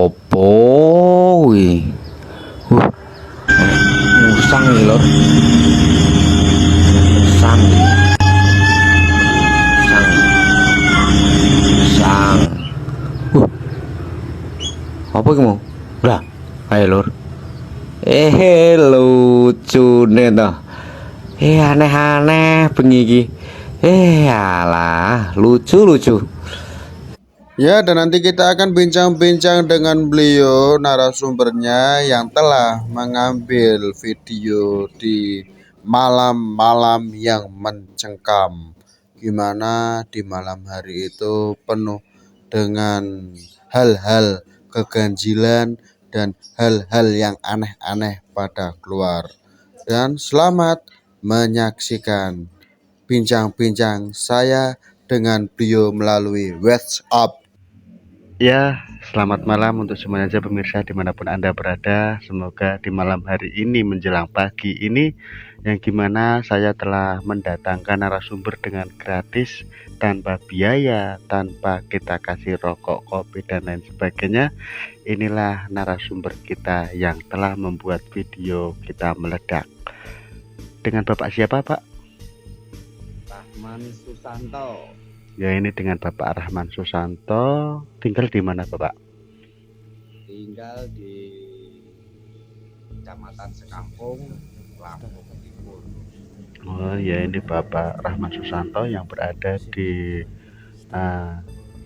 Opo kuwi? Wah, musang iki lho. Musang. Musang. Musang. Wah, apa iki mau? Lah, ayo lur. Lucune toh. Aneh-aneh bengi iki. Alah, lucu-lucu. Ya, dan nanti kita akan bincang-bincang dengan beliau narasumbernya yang telah mengambil video di malam-malam yang mencengkam. Gimana di malam hari itu penuh dengan hal-hal keganjilan dan hal-hal yang aneh-aneh pada keluar. Dan selamat menyaksikan bincang-bincang saya dengan beliau melalui WhatsApp. Ya, selamat malam untuk semuanya aja pemirsa dimanapun Anda berada. Semoga di malam hari ini menjelang pagi ini yang gimana saya telah mendatangkan narasumber dengan gratis, tanpa biaya, tanpa kita kasih rokok, kopi, dan lain sebagainya. Inilah narasumber kita yang telah membuat video kita meledak. Dengan Bapak siapa, Pak? Rahman Susanto. Ya, ini dengan Bapak Rahman Susanto. Tinggal di mana, Bapak? Tinggal di Kecamatan Sekampung, Lampung Timur. Oh ya, ini Bapak Rahman Susanto yang berada di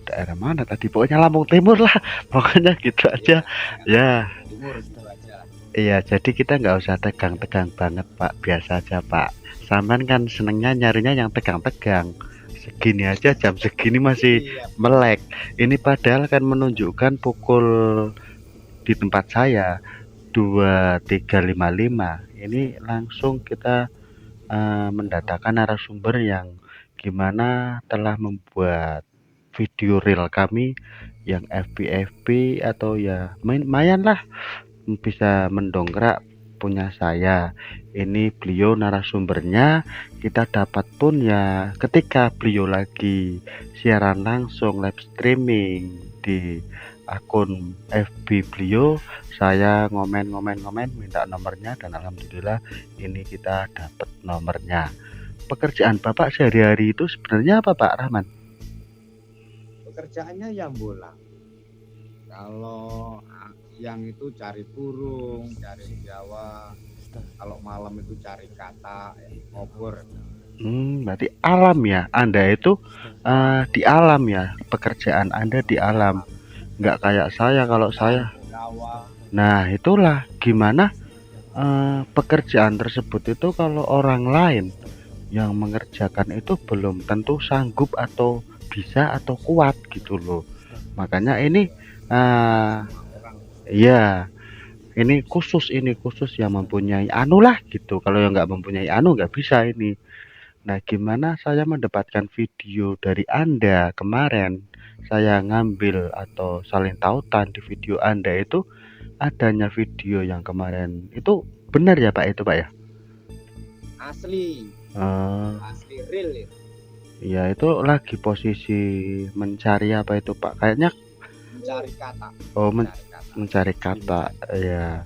daerah mana tadi? Pokoknya Lampung Timur lah. Pokoknya gitu aja. Ya, Timur itu aja. iya. Jadi kita nggak usah tegang-tegang banget, Pak. Biasa aja, Pak. Sampean kan senengnya nyarinya yang tegang-tegang. Segini aja jam segini masih melek. Ini padahal kan menunjukkan pukul di tempat saya 23.55. Ini langsung kita mendatangkan narasumber yang gimana telah membuat video reel kami yang FB atau ya lumayan lah bisa mendongkrak punya saya. Ini beliau narasumbernya kita dapat pun ya ketika beliau lagi siaran langsung live streaming di akun FB beliau. Saya ngomen minta nomornya dan alhamdulillah ini kita dapat nomornya. Pekerjaan Bapak sehari-hari itu sebenarnya apa, Pak Rahman? Pekerjaannya yang bola. Kalau yang itu cari burung, cari Jawa. Kalau malam itu cari kata, obor. Berarti alam ya. Anda itu di alam ya. Pekerjaan Anda di alam. Nggak kayak saya. Kalau saya, nah itulah gimana pekerjaan tersebut itu kalau orang lain yang mengerjakan itu belum tentu sanggup atau bisa atau kuat gitu loh. Makanya ini ya ini khusus yang mempunyai anu lah gitu. Kalau yang nggak mempunyai anu nggak bisa ini. Nah, gimana saya mendapatkan video dari Anda kemarin? Saya ngambil atau saling tautan di video Anda itu adanya video yang kemarin itu benar ya Pak itu Pak ya? Asli real ya. Ya itu lagi posisi mencari apa itu Pak? Kayaknya Mencari kata. oh mencari kata ya.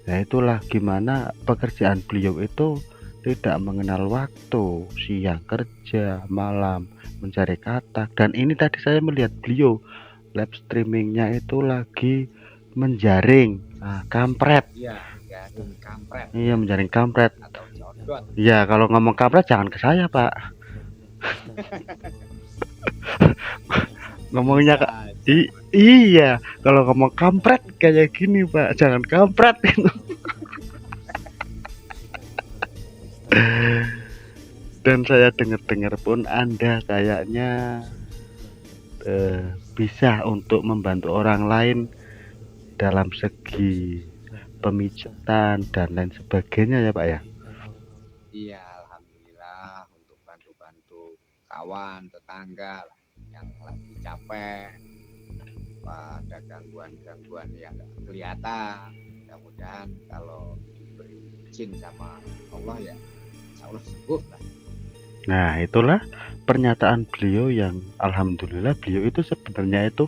Nah itulah gimana pekerjaan beliau itu tidak mengenal waktu, siang kerja, malam mencari kata. Dan ini tadi saya melihat beliau live streamingnya itu lagi menjaring kampret. Iya, menjaring kampret. Iya, menjaring kampret. Atau jodot. Ya kalau ngomong kampret jangan ke saya Pak. Ngomongnya iya, kalau ngomong kampret kayak gini Pak, jangan kampret itu. Dan saya dengar-dengar pun Anda kayaknya bisa untuk membantu orang lain dalam segi pemijatan dan lain sebagainya ya Pak ya. Iya, alhamdulillah untuk bantu-bantu kawan, tetangga yang lagi capek, ada gangguan-gangguan yang nggak kelihatan. Mudah-mudahan kalau diberi izin sama Allah ya, insya Allah sembuh lah. Nah itulah pernyataan beliau yang alhamdulillah beliau itu sebenarnya itu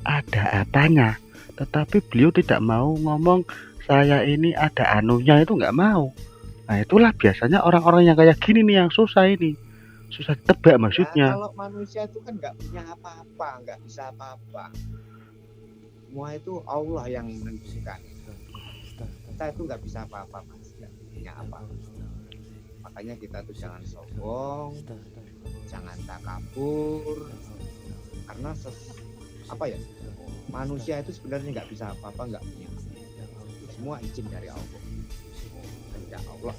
ada apanya, tetapi beliau tidak mau ngomong saya ini ada anunya, itu nggak mau. Nah itulah biasanya orang-orang yang kayak gini nih yang susah ini, susah tebak Ya maksudnya. kalau manusia itu kan nggak punya apa-apa, nggak bisa apa-apa. Semua itu Allah yang menentukan. Kita itu nggak bisa apa-apa mas, nggak punya apa. Makanya kita tuh jangan sombong, jangan takabur, karena apa ya, manusia itu sebenarnya nggak bisa apa-apa, nggak punya apa. Semua izin dari Allah. Kehendak Allah.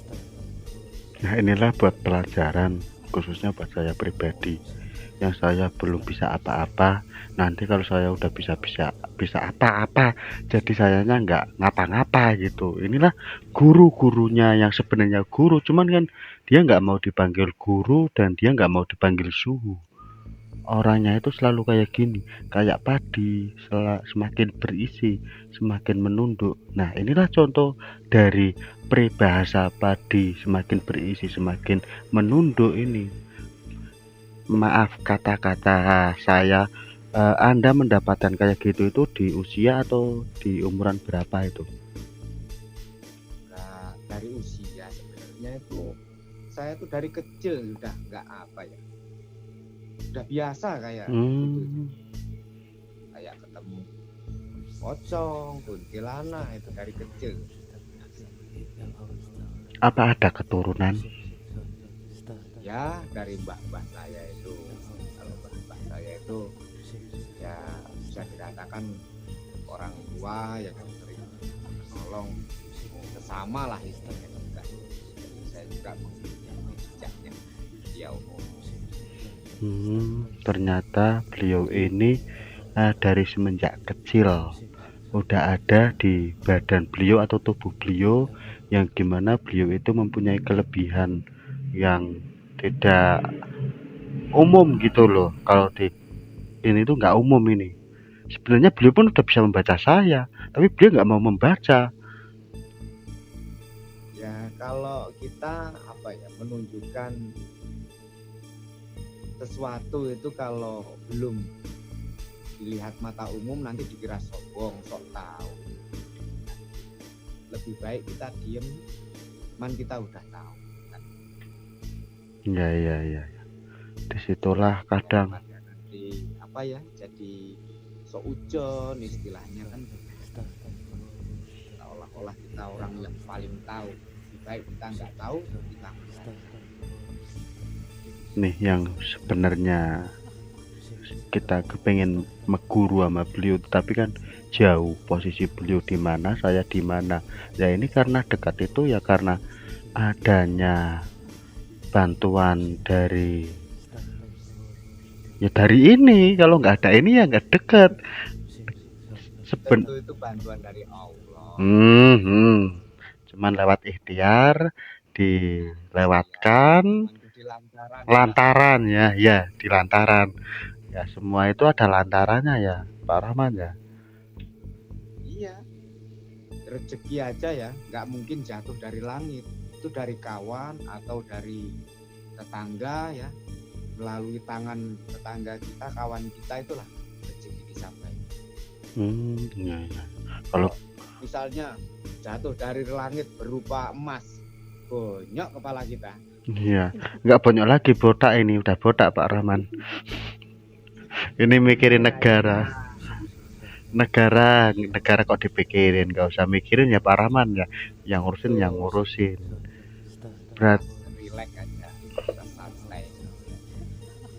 Nah inilah buat pelajaran khususnya buat saya pribadi yang saya belum bisa apa-apa. Nanti kalau saya udah bisa apa-apa, jadi sayanya nggak ngapa-ngapa gitu. Inilah guru-gurunya yang sebenarnya guru, cuman kan dia nggak mau dipanggil guru dan dia nggak mau dipanggil suhu. Orangnya itu selalu kayak gini, kayak padi, semakin berisi semakin menunduk. Nah inilah contoh dari peribahasa padi semakin berisi semakin menunduk ini. Maaf kata-kata saya, Anda mendapatkan kayak gitu itu di usia atau di umuran berapa itu? Nah, dari usia sebenarnya itu saya tuh dari kecil sudah nggak apa ya, udah biasa kayak gitu, kayak ketemu pocong, kuntilanak itu dari kecil. Apa ada keturunan? Ya dari mbah-mbah saya itu, kalau mbah-mbah saya itu ya bisa dikatakan orang tua yang sering menolong sesama lah istilahnya juga. Saya juga mengikuti jejaknya beliau. Ternyata beliau ini dari semenjak kecil udah ada di badan beliau atau tubuh beliau, yang gimana beliau itu mempunyai kelebihan yang tidak umum gitu loh. Kalau di ini tuh nggak umum ini. Sebenarnya beliau pun udah bisa membaca saya, tapi beliau nggak mau membaca. Ya kalau kita apa ya, menunjukkan sesuatu itu kalau belum dilihat mata umum nanti dikira sombong, sok tahu. Lebih baik kita diem, man kita udah tahu. Ya. Disitulah kadang Nanti apa ya, jadi sok ujon istilahnya kan, seolah-olah kita orang yang paling tahu. Lebih baik kita nggak tahu, kita nih yang sebenarnya kita kepengen meguru sama beliau, tapi kan jauh posisi beliau di mana, saya di mana. Ya ini karena dekat itu ya karena adanya bantuan dari ini. Kalau nggak ada ini ya nggak dekat. tentu itu bantuan dari Allah. Cuman lewat ikhtiar dilewatkan lantaran ya di lantaran ya, semua itu ada lantarannya ya Pak Rahman ya. Iya, rezeki aja ya nggak mungkin jatuh dari langit, itu dari kawan atau dari tetangga ya, melalui tangan tetangga kita, kawan kita, itulah rezeki disampaikan. Ya. Kalau misalnya jatuh dari langit berupa emas, bonyok kepala kita. iya nggak banyak lagi botak, ini udah botak Pak Rahman. Ini mikirin negara kok dipikirin, nggak usah mikirin ya Pak Rahman ya, yang ngurusin Relax aja, kita santai.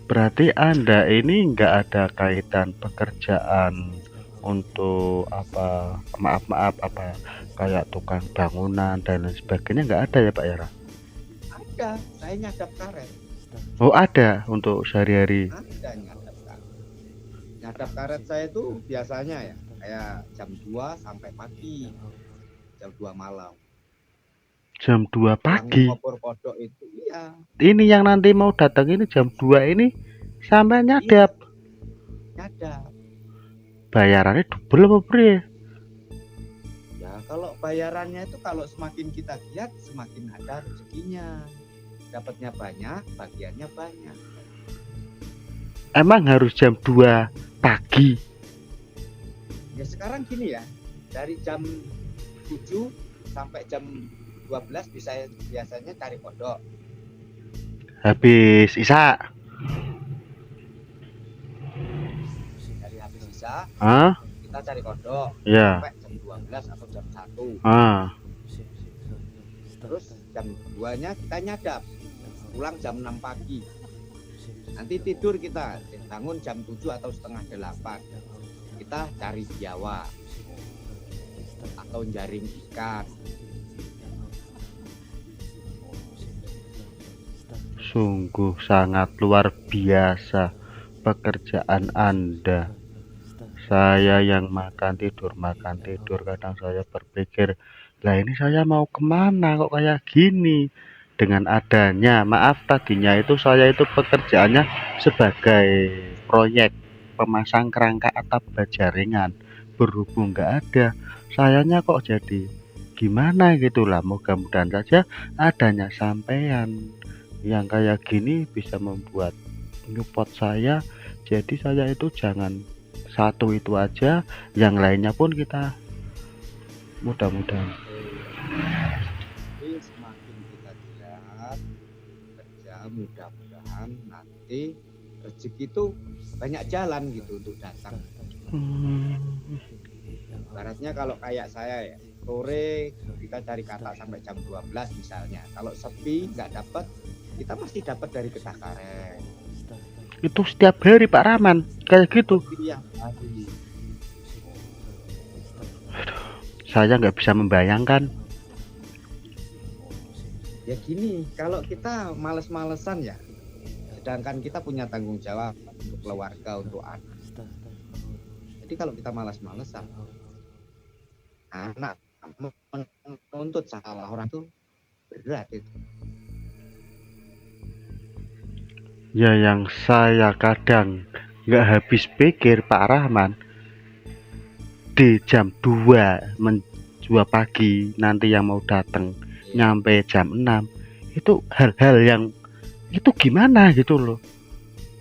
berarti Anda ini nggak ada kaitan pekerjaan untuk apa, maaf apa kayak tukang bangunan dan lain sebagainya, nggak ada ya Pak Yara? Ada, saya nyadap karet. Oh ada untuk sehari-hari. Ada nyadap karet. Nyadap karet saya tuh biasanya ya kayak jam 2 sampai pagi, jam 2 malam. Jam 2 pagi. Yang ngopor kodok itu iya. Ini yang nanti mau datang ini jam 2 ini sampai nyadap. Nyadap. Bayarannya double apa bre? Ya kalau bayarannya itu kalau semakin kita giat semakin ada rezekinya. Dapatnya banyak, bagiannya banyak. Emang harus jam 2 pagi? Ya Ya sekarang gini ya, dari jam 7 sampai jam 12 bisa biasanya cari kodok. Habis Isa. Dari habis sisa Ah, kita cari kodok ya. sampai jam 12 atau jam 1. Ah, Terus jam 2-nya kita nyadap, pulang jam 6 pagi. Nanti tidur kita, bangun jam 7 atau setengah 8. Kita cari biawak atau jaring ikan. sungguh sangat luar biasa pekerjaan Anda. Saya yang makan tidur, kadang saya berpikir, lah ini saya mau kemana kok kayak gini. Dengan adanya, maaf tadinya itu saya itu pekerjaannya sebagai proyek pemasang kerangka atap jaringan. Berhubung nggak ada, sayanya kok jadi gimana gitulah. Mudah-mudahan saja adanya sampean yang kayak gini bisa membuat nyupport saya. Jadi saya itu jangan satu itu aja, yang lainnya pun kita mudah-mudahan. Jadi semakin kita giat kerja, mudah-mudahan nanti rezeki itu banyak jalan gitu untuk datang. Baratnya kalau kayak saya ya, sore kita cari katak sampai jam 12 misalnya. Kalau sepi nggak dapat, kita pasti dapat dari getah karet. Itu setiap hari Pak Rahman kayak gitu. Yang hari Saya nggak bisa membayangkan. ya gini, kalau kita males-malesan ya, sedangkan kita punya tanggung jawab untuk keluarga, untuk anak. Jadi kalau kita malas-malesan, anak menuntut salah orang tuh berat itu. Ya yang saya kadang nggak habis pikir Pak Rahman, di jam 2 pagi nanti yang mau datang nyampe jam 6, itu hal-hal yang itu gimana gitu loh.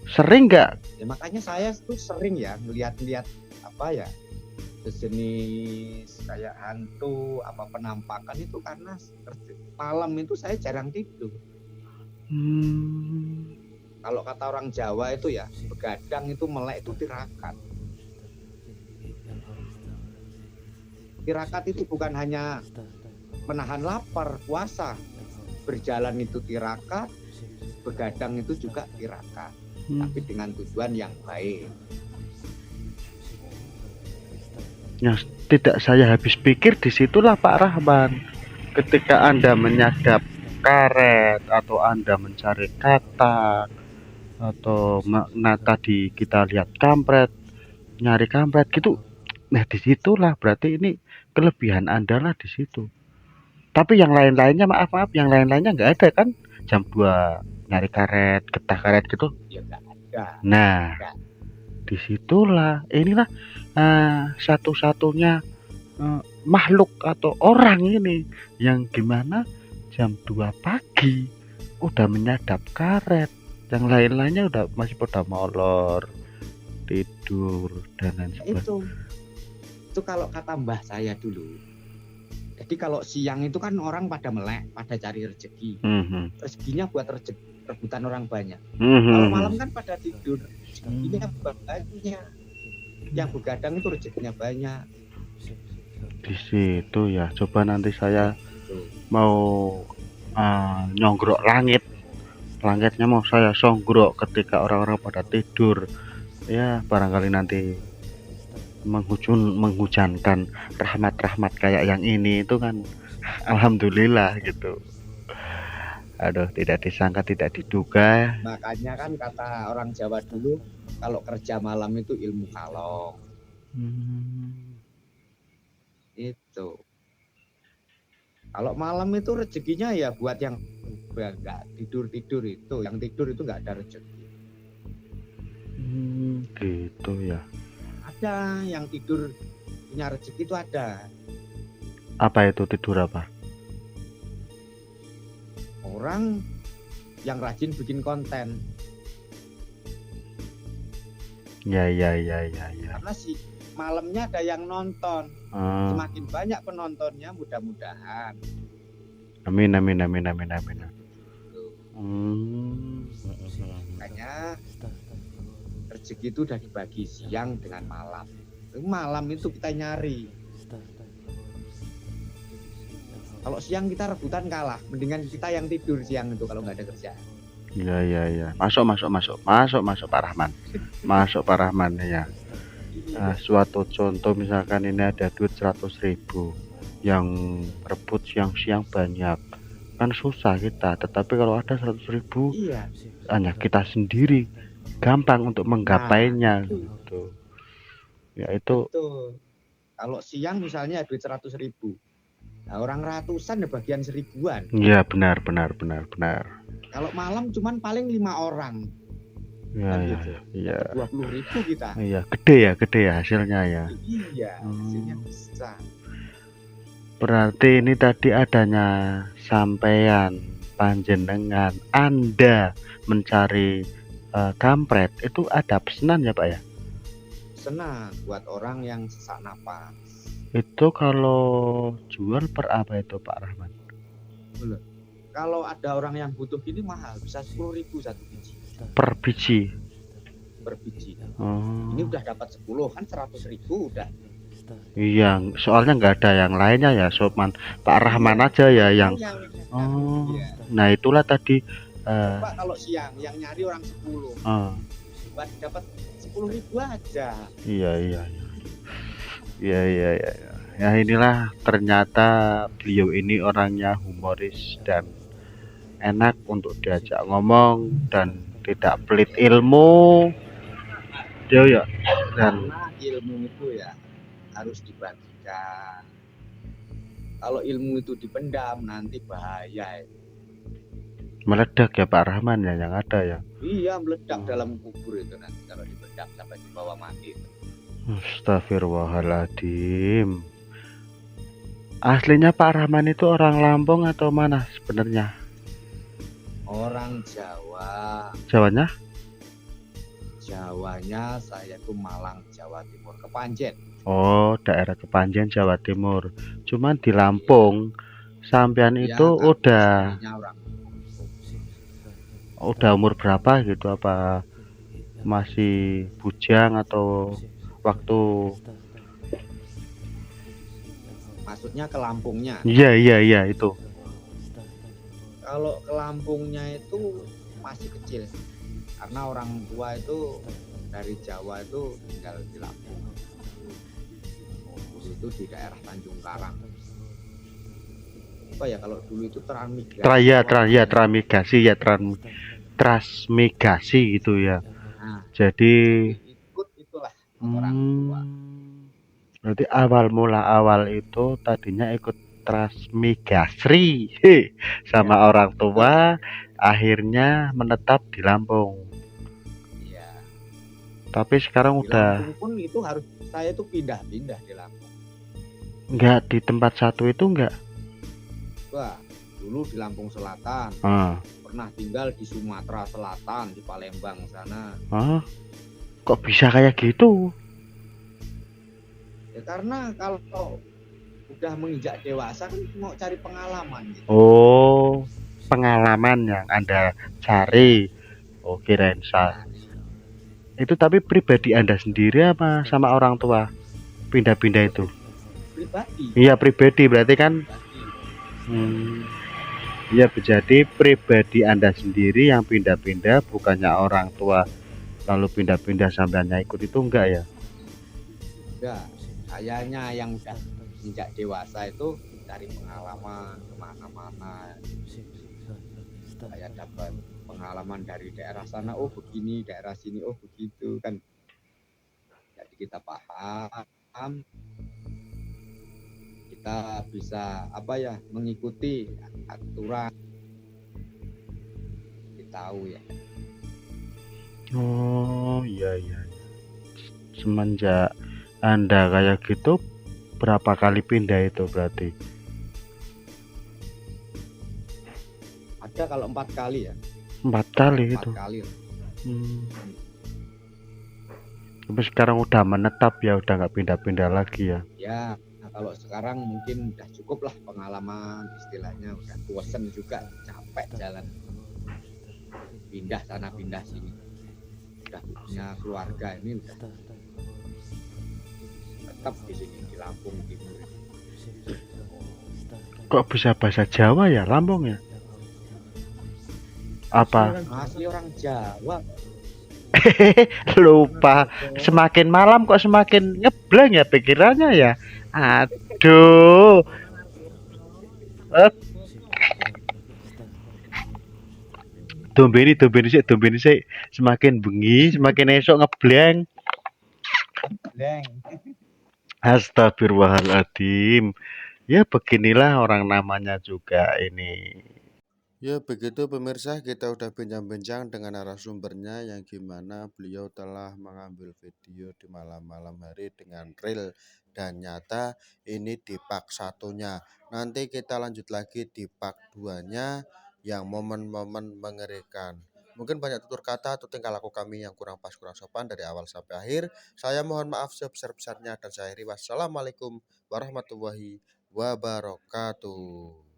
Sering nggak? Ya makanya saya tuh sering ya ngeliat-liat apa ya, sejenis kayak hantu apa penampakan itu karena malam itu saya jarang tidur. Kalau kata orang Jawa itu ya, begadang itu melek itu tirakat. Tirakat itu bukan hanya menahan lapar, puasa. Berjalan itu tirakat, begadang itu juga tirakat. Tapi dengan tujuan yang baik. Yang tidak saya habis pikir disitulah Pak Rahman. Ketika Anda menyadap karet atau Anda mencari katak atau tadi kita lihat kampret, nyari kampret gitu. Nah disitulah berarti ini kelebihan Anda lah di situ. Tapi yang lain-lainnya maaf yang lain-lainnya nggak ada kan? Jam 2 nyari karet, getah karet gitu. Ya nggak ada. Nah, disitulah inilah satu-satunya makhluk atau orang ini yang gimana jam 2 pagi udah menyadap karet, yang lain-lainnya udah masih pada molor, tidur dan lain sebagainya. Itu kalau kata mbah saya dulu. Jadi kalau siang itu kan orang pada melek, pada cari rezeki. Rezekinya buat rebutan orang banyak. Kalau malam kan pada tidur, rezekinya banyak. Yang begadang itu rezekinya banyak. Di situ ya, coba nanti saya mau nyonggrok langitnya mau saya songgrok ketika orang-orang pada tidur ya, barangkali nanti menghujankan rahmat-rahmat kayak yang ini itu kan alhamdulillah gitu. Aduh, tidak disangka tidak diduga. Makanya kan kata orang Jawa dulu, kalau kerja malam itu ilmu kalong. Itu kalau malam itu rezekinya ya buat yang nggak tidur itu, yang tidur itu nggak ada rezeki. Gitu ya. Ada yang tidur punya rezeki itu ada. Apa itu tidur apa? Orang yang rajin bikin konten. Ya, ya, ya, ya, ya. Karena si malamnya ada yang nonton. Ah, Semakin banyak penontonnya, mudah-mudahan. amin, amin, amin, amin, amin. Tuh. Hmm. Makanya rezeki itu udah dibagi siang dengan malam. Malam itu kita nyari. Kalau siang kita rebutan kalah, mendingan kita yang tidur siang itu kalau nggak ada kerjaan. Ya, ya, ya. Masuk, masuk, masuk, masuk, masuk Pak Rahman. Masuk Pak Rahman ya. Nah, suatu contoh misalkan ini ada duit 100.000 yang rebut siang-siang banyak, kan susah kita. Tetapi kalau ada 100.000 Iya. hanya kita sendiri gampang untuk menggapainya Nah, gitu. Ya itu betul. Kalau siang misalnya duit 100.000, nah, orang ratusan ya bagian 1000-an. ya benar, benar, benar, benar. Kalau malam cuman paling 5 orang. Ya, Kan ya, gitu. ya, 20.000 kita. ya, gede ya hasilnya ya. Iya, hasilnya besar. Berarti ini tadi adanya sampean panjenengan Anda mencari kampret itu ada pesanan ya Pak ya? Senang buat orang yang sesak napas. Itu kalau jual per apa itu Pak Rahman? Kalau ada orang yang butuh gini mahal, bisa 10.000 satu biji. Per biji. Per biji. Oh. Ini udah dapat 10 kan 100.000 udah. Iya, soalnya nggak ada yang lainnya ya, Soman. Pak Rahman aja ya yang. Oh. Iya. Nah itulah tadi. Pak kalau siang yang nyari orang 10. Buat dapat 10.000 aja. Iya, iya, iya, iya, iya. Ya inilah ternyata beliau ini orangnya humoris dan enak untuk diajak ngomong dan tidak pelit ilmu. Dia ya. Dan Karena ilmu itu ya harus dibagikan. Kalau ilmu itu dipendam nanti bahaya. meledak ya Pak Rahman ya yang ada ya. Iya, meledak dalam kubur itu nanti kalau dipendam sampai dibawa mati. Astagfirullahaladzim. Aslinya Pak Rahman itu orang Lampung atau mana sebenarnya? Orang Jawa. Jawanya? Jawanya saya tuh Malang, Jawa Timur, Kepanjen. Oh, daerah Kepanjen, Jawa Timur. Cuman di Lampung, sampean Ya, itu kan udah aslinya orang. umur berapa gitu? Apa masih bujang atau waktu? Maksudnya ke Lampungnya. Iya, iya, iya itu. Kalau ke Lampungnya itu masih kecil. Karena orang tua itu dari Jawa itu tinggal di Lampung. Itu di daerah Tanjung Karang. Apa ya kalau dulu itu transmigrasi. Transmigrasi ya, transmigrasi gitu ya. Nah, Jadi ikut itulah orang tua. berarti awal itu tadinya ikut transmigrasi sama Ya, orang tua, akhirnya menetap di Lampung. Iya. Tapi sekarang Di udah Lampung pun itu harus saya tuh pindah-pindah di Lampung. nggak di tempat satu itu nggak. Wah, dulu di Lampung Selatan. Pernah tinggal di Sumatera Selatan, di Palembang sana. Kok bisa kayak gitu? Ya karena kalau udah menginjak dewasa kan mau cari pengalaman gitu. Oh, pengalaman yang Anda cari. Oh, kirain itu. Tapi pribadi Anda sendiri apa sama orang tua pindah-pindah itu? Pribadi. Iya, pribadi berarti kan. Iya, jadi pribadi Anda sendiri yang pindah-pindah, bukannya orang tua lalu pindah-pindah sampeannya ikut itu enggak ya? Enggak, kayaknya yang udah menginjak dewasa itu cari pengalaman kemana-mana. Saya dapat pengalaman dari daerah sana, oh begini, daerah sini, oh begitu kan. Jadi kita paham, kita bisa mengikuti aturan, kita tahu ya. Oh iya. Semenjak Anda kayak gitu berapa kali pindah itu berarti? Ada kalau 4 kali ya. 4 kali 4 itu. kali. Tapi sekarang udah menetap ya, udah nggak pindah-pindah lagi ya. Ya, nah kalau sekarang mungkin udah cukup lah pengalaman, istilahnya udah bosen juga, capek jalan pindah sana pindah sini, udah punya keluarga, ini udah tetap di sini di Lampung Timur. Kok bisa bahasa Jawa ya Lampung ya? Apa? Masih orang Jawa. Lupa. Semakin malam kok semakin ngebleng ya pikirannya ya. Aduh. Eh, dombeni sih. Semakin bengi, semakin esok ngebleng. Leng. Astagfirullahaladzim. Ya beginilah orang namanya juga ini. Ya begitu pemirsa, kita udah bincang-bincang dengan narasumbernya yang gimana beliau telah mengambil video di malam-malam hari dengan real dan nyata. Ini di part satunya. Nanti kita lanjut lagi di part 2-nya yang momen-momen mengerikan. Mungkin banyak tutur kata atau tingkah laku kami yang kurang pas, kurang sopan dari awal sampai akhir. Saya mohon maaf sebesar-besarnya dan saya akhiri. Wassalamualaikum warahmatullahi wabarakatuh.